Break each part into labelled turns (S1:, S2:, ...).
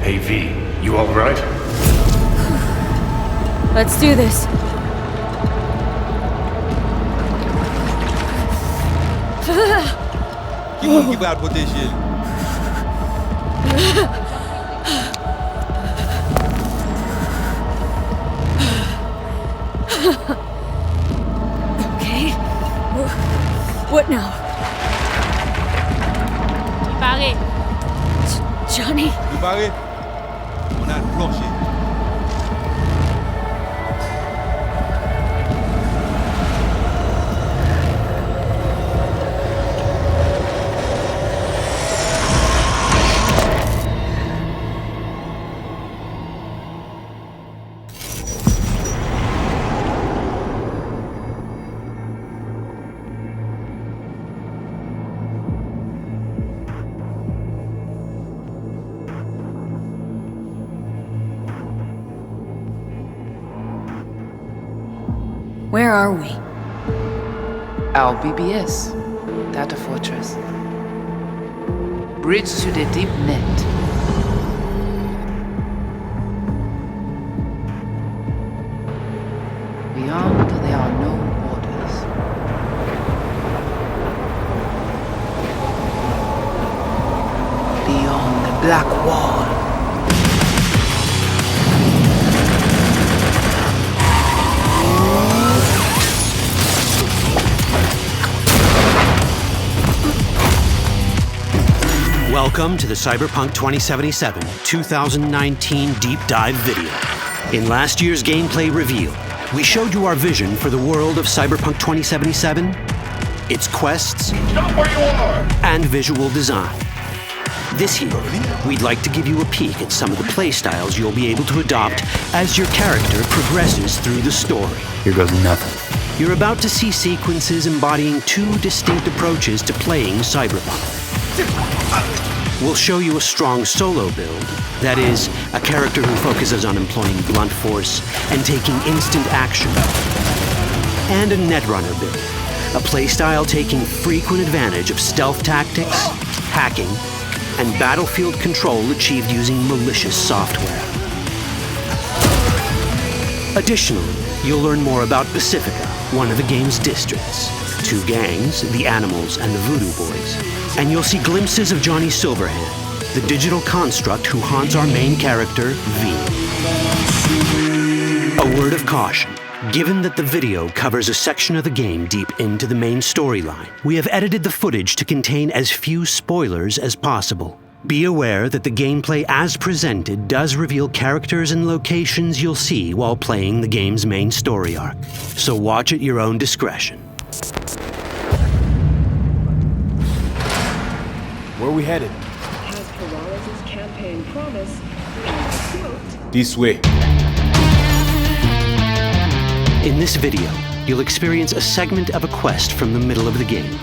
S1: Hey V, you alright?
S2: Let's do this.
S3: Give out what this is.
S2: Okay. What now?
S4: Pareil.
S2: Johnny?
S3: You barré? On a le plancher.
S2: Where are we?
S5: Our BBS, Data Fortress. Bridge to the deep net. Beyond, there are no borders. Beyond the black wall.
S6: Welcome to the Cyberpunk 2077 2019 Deep Dive video. In last year's gameplay reveal, we showed you our vision for the world of Cyberpunk 2077, its quests,
S1: Stop where you are!
S6: and visual design. This year, we'd like to give you a peek at some of the playstyles you'll be able to adopt as your character progresses through the story.
S7: Here goes nothing.
S6: You're about to see sequences embodying two distinct approaches to playing Cyberpunk. We'll show you a strong solo build, that is, a character who focuses on employing blunt force and taking instant action, and a netrunner build, a playstyle taking frequent advantage of stealth tactics, hacking, and battlefield control achieved using malicious software. Additionally, you'll learn more about Pacifica, one of the game's districts, two gangs, the Animals and the Voodoo Boys, and you'll see glimpses of Johnny Silverhand, the digital construct who haunts our main character, V. A word of caution. Given that the video covers a section of the game deep into the main storyline, we have edited the footage to contain as few spoilers as possible. Be aware that the gameplay as presented does reveal characters and locations you'll see while playing the game's main story arc, so watch at your own discretion.
S7: Where are we headed?
S8: As per Wallace's campaign promise, quote,
S7: This way.
S6: In this video, you'll experience a segment of a quest from the middle of the game.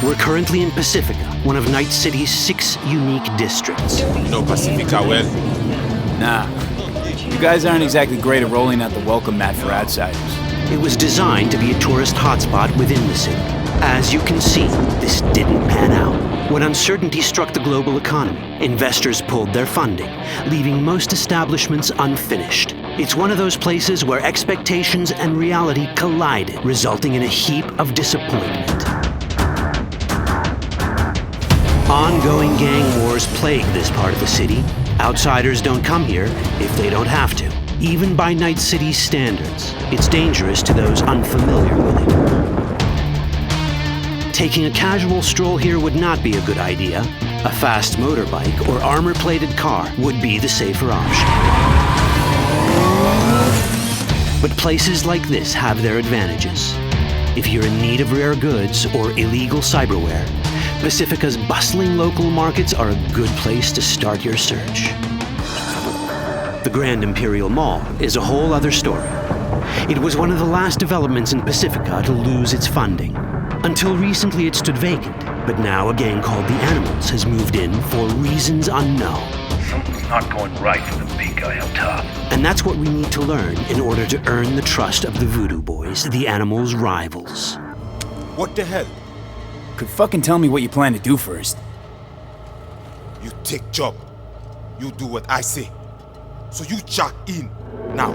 S6: We're currently in Pacifica, one of Night-City's 6 unique districts.
S3: No Pacifica well.
S7: Nah. You guys aren't exactly great at rolling out the welcome mat for outsiders.
S6: It was designed to be a tourist hotspot within the city. As you can see, this didn't pan out. When uncertainty struck the global economy, investors pulled their funding, leaving most establishments unfinished. It's one of those places where expectations and reality collided, resulting in a heap of disappointment. Ongoing gang wars plague this part of the city. Outsiders don't come here if they don't have to. Even by Night-City's standards, it's dangerous to those unfamiliar with it. Taking a casual stroll here would not be a good idea. A fast motorbike or armor-plated car would be the safer option. But places like this have their advantages. If you're in need of rare goods or illegal cyberware, Pacifica's bustling local markets are a good place to start your search. The Grand Imperial Mall is a whole other story. It was one of the last developments in Pacifica to lose its funding. Until recently it stood vacant, but now a gang called the Animals has moved in for reasons unknown.
S1: Something's not going right for the big guy up top.
S6: And that's what we need to learn in order to earn the trust of the Voodoo Boys, the Animals' rivals.
S3: What the hell?
S7: Could fucking tell me what you plan to do first.
S3: You take job. You do what I say. So you jack in now.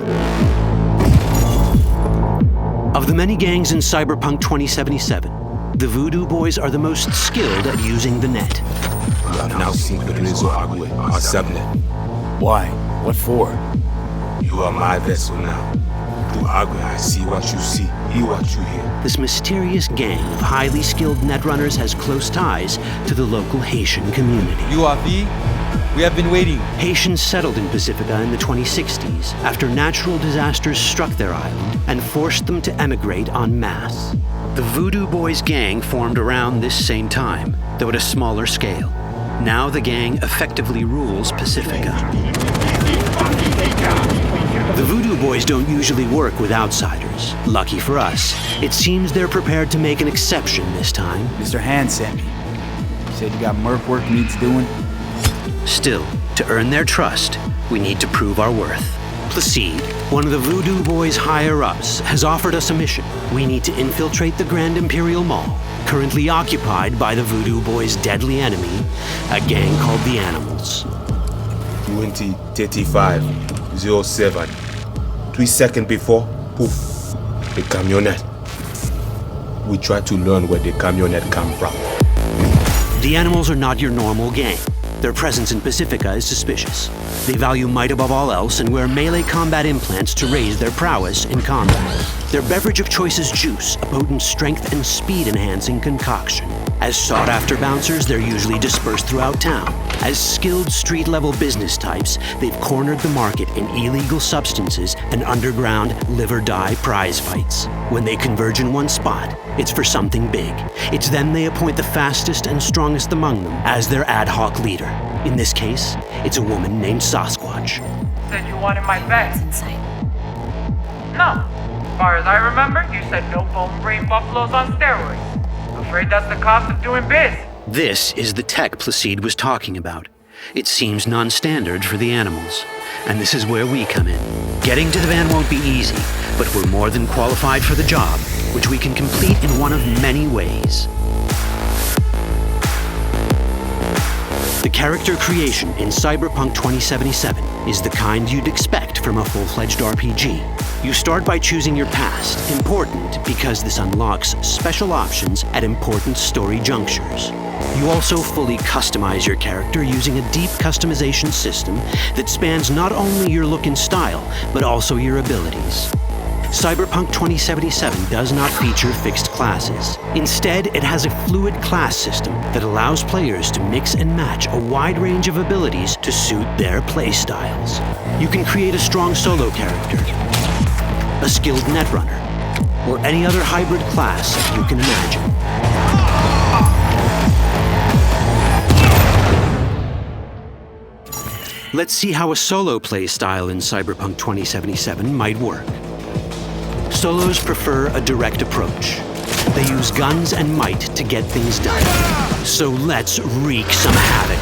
S6: Of the many gangs in Cyberpunk 2077, the Voodoo Boys are the most skilled at using the net.
S3: You have now seen Pedrezo Agüe, our subnet.
S7: Why? What for?
S3: You are my vessel now. Through Agüe, I see what you see, hear what you hear.
S6: This mysterious gang of highly skilled netrunners has close ties to the local Haitian community.
S4: You are V? We have been waiting.
S6: Haitians settled in Pacifica in the 2060s after natural disasters struck their island and forced them to emigrate en masse. The Voodoo Boys gang formed around this same time, though at a smaller scale. Now the gang effectively rules Pacifica. The Voodoo Boys don't usually work with outsiders. Lucky for us, it seems they're prepared to make an exception this time.
S7: Mr. Hand sent me. He said you got merc work needs doing.
S6: Still, to earn their trust, we need to prove our worth. Placide, one of the Voodoo Boys' higher-ups, has offered us a mission. We need to infiltrate the Grand Imperial Mall, currently occupied by the Voodoo Boys' deadly enemy, a gang called the Animals.
S3: 20:35:07. 3 seconds before, poof, the camionette. We try to learn where the camionette come from.
S6: The Animals are not your normal gang. Their presence in Pacifica is suspicious. They value might above all else and wear melee combat implants to raise their prowess in combat. Their beverage of choice is juice, a potent strength and speed-enhancing concoction. As sought-after bouncers, they're usually dispersed throughout town. As skilled street-level business types, they've cornered the market in illegal substances and underground live-or-die prize fights. When they converge in one spot, it's for something big. It's then they appoint the fastest and strongest among them as their ad hoc leader. In this case, it's a woman named Sasquatch.
S9: Said you wanted my bag.
S2: That's insane.
S9: No. As far as I remember, you said no bone brain buffaloes on steroids. Afraid that's the cost of doing biz.
S6: This is the tech Placide was talking about. It seems non-standard for the Animals. And this is where we come in. Getting to the van won't be easy, but we're more than qualified for the job, which we can complete in one of many ways. The character creation in Cyberpunk 2077 is the kind you'd expect from a full-fledged RPG. You start by choosing your past, important because this unlocks special options at important story junctures. You also fully customize your character using a deep customization system that spans not only your look and style, but also your abilities. Cyberpunk 2077 does not feature fixed classes. Instead, it has a fluid class system that allows players to mix and match a wide range of abilities to suit their playstyles. You can create a strong solo character, a skilled netrunner, or any other hybrid class you can imagine. Let's see how a solo play style in Cyberpunk 2077 might work. Solos prefer a direct approach. They use guns and might to get things done. So let's wreak some havoc.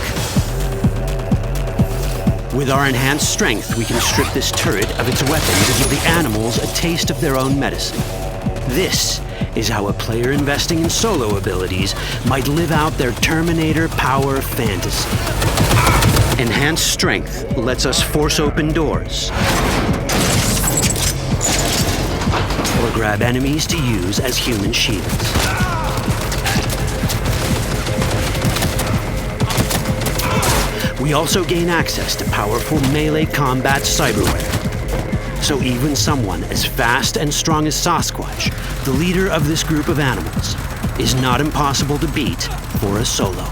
S6: With our enhanced strength, we can strip this turret of its weapons and give the Animals a taste of their own medicine. This is how a player investing in solo abilities might live out their Terminator power fantasy. Enhanced strength lets us force open doors, or grab enemies to use as human shields. We also gain access to powerful melee combat cyberware. So even someone as fast and strong as Sasquatch, the leader of this group of animals, is not impossible to beat for a solo.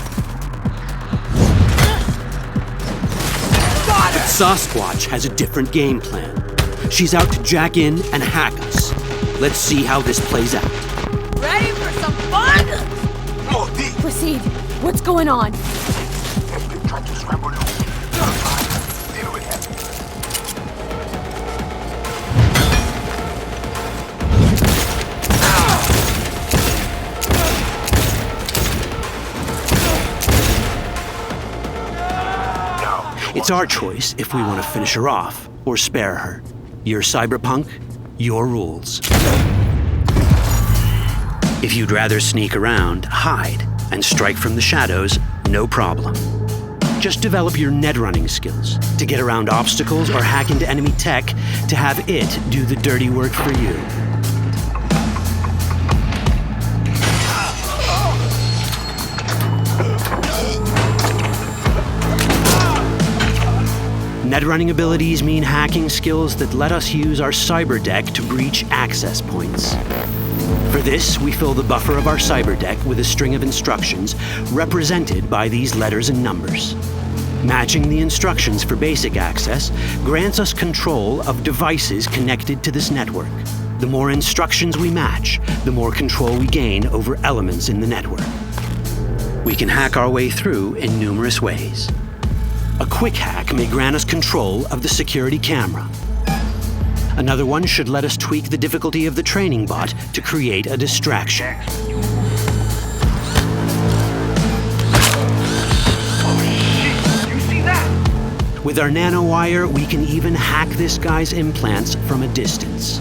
S6: But Sasquatch has a different game plan. She's out to jack in and hack us. Let's see how this plays out.
S2: Ready for some fun? Proceed. What's going on?
S6: It's our choice if we want to finish her off or spare her. Your Cyberpunk, your rules. If you'd rather sneak around, hide, and strike from the shadows, no problem. Just develop your net running skills to get around obstacles or hack into enemy tech to have it do the dirty work for you. Netrunning abilities mean hacking skills that let us use our cyber deck to breach access points. For this, we fill the buffer of our cyber deck with a string of instructions represented by these letters and numbers. Matching the instructions for basic access grants us control of devices connected to this network. The more instructions we match, the more control we gain over elements in the network. We can hack our way through in numerous ways. A quick hack may grant us control of the security camera. Another one should let us tweak the difficulty of the training bot to create a distraction. With our nanowire, we can even hack this guy's implants from a distance.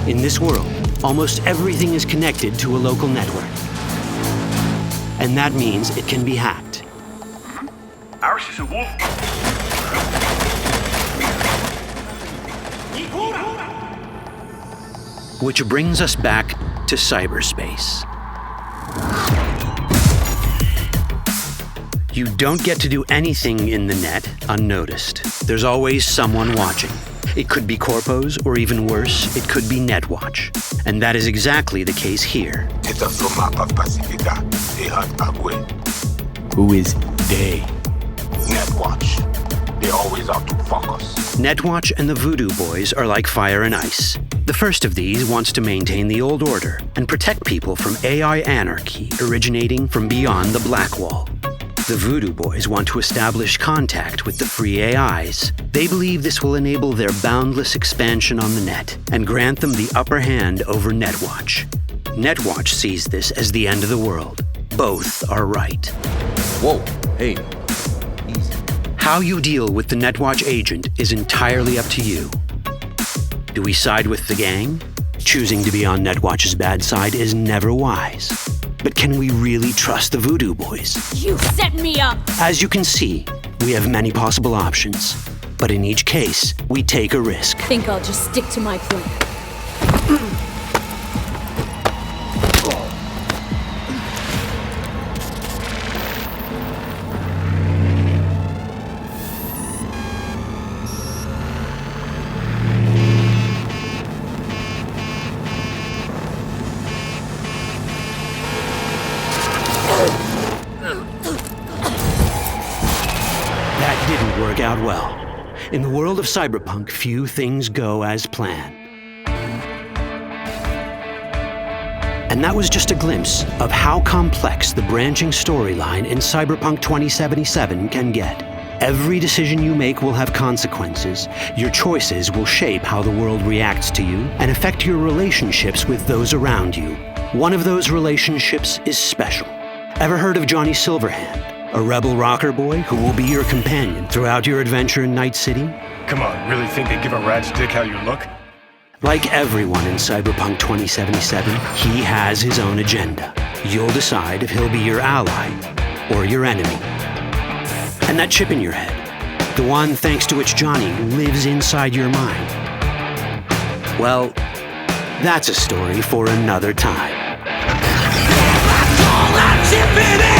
S6: In this world, almost everything is connected to a local network. And that means it can be hacked.
S1: Ours is a wolf.
S6: Which brings us back to cyberspace. You don't get to do anything in the net unnoticed. There's always someone watching. It could be corpos, or even worse, it could be Netwatch. And that is exactly the case here.
S3: Who is they?
S10: Netwatch. They always out to fuck us.
S6: Netwatch and the Voodoo Boys are like fire and ice. The first of these wants to maintain the old order and protect people from AI anarchy originating from beyond the Black Wall. The Voodoo Boys want to establish contact with the free AIs. They believe this will enable their boundless expansion on the net and grant them the upper hand over Netwatch. Netwatch sees this as the end of the world. Both are right.
S3: Whoa, hey, easy.
S6: How you deal with the Netwatch agent is entirely up to you. Do we side with the gang? Choosing to be on Netwatch's bad side is never wise. But can we really trust the Voodoo Boys?
S2: You set me up!
S6: As you can see, we have many possible options. But in each case, we take a risk.
S2: Think I'll just stick to my plan.
S6: Out well. In the world of Cyberpunk, few things go as planned. And that was just a glimpse of how complex the branching storyline in Cyberpunk 2077 can get. Every decision you make will have consequences. Your choices will shape how the world reacts to you and affect your relationships with those around you. One of those relationships is special. Ever heard of Johnny Silverhand? A rebel rocker boy who will be your companion throughout your adventure in Night-City?
S1: Come on, really think they give a rat's dick how you look?
S6: Like everyone in Cyberpunk 2077, he has his own agenda. You'll decide if he'll be your ally or your enemy. And that chip in your head, the one thanks to which Johnny lives inside your mind. Well, that's a story for another time. All that chip in it!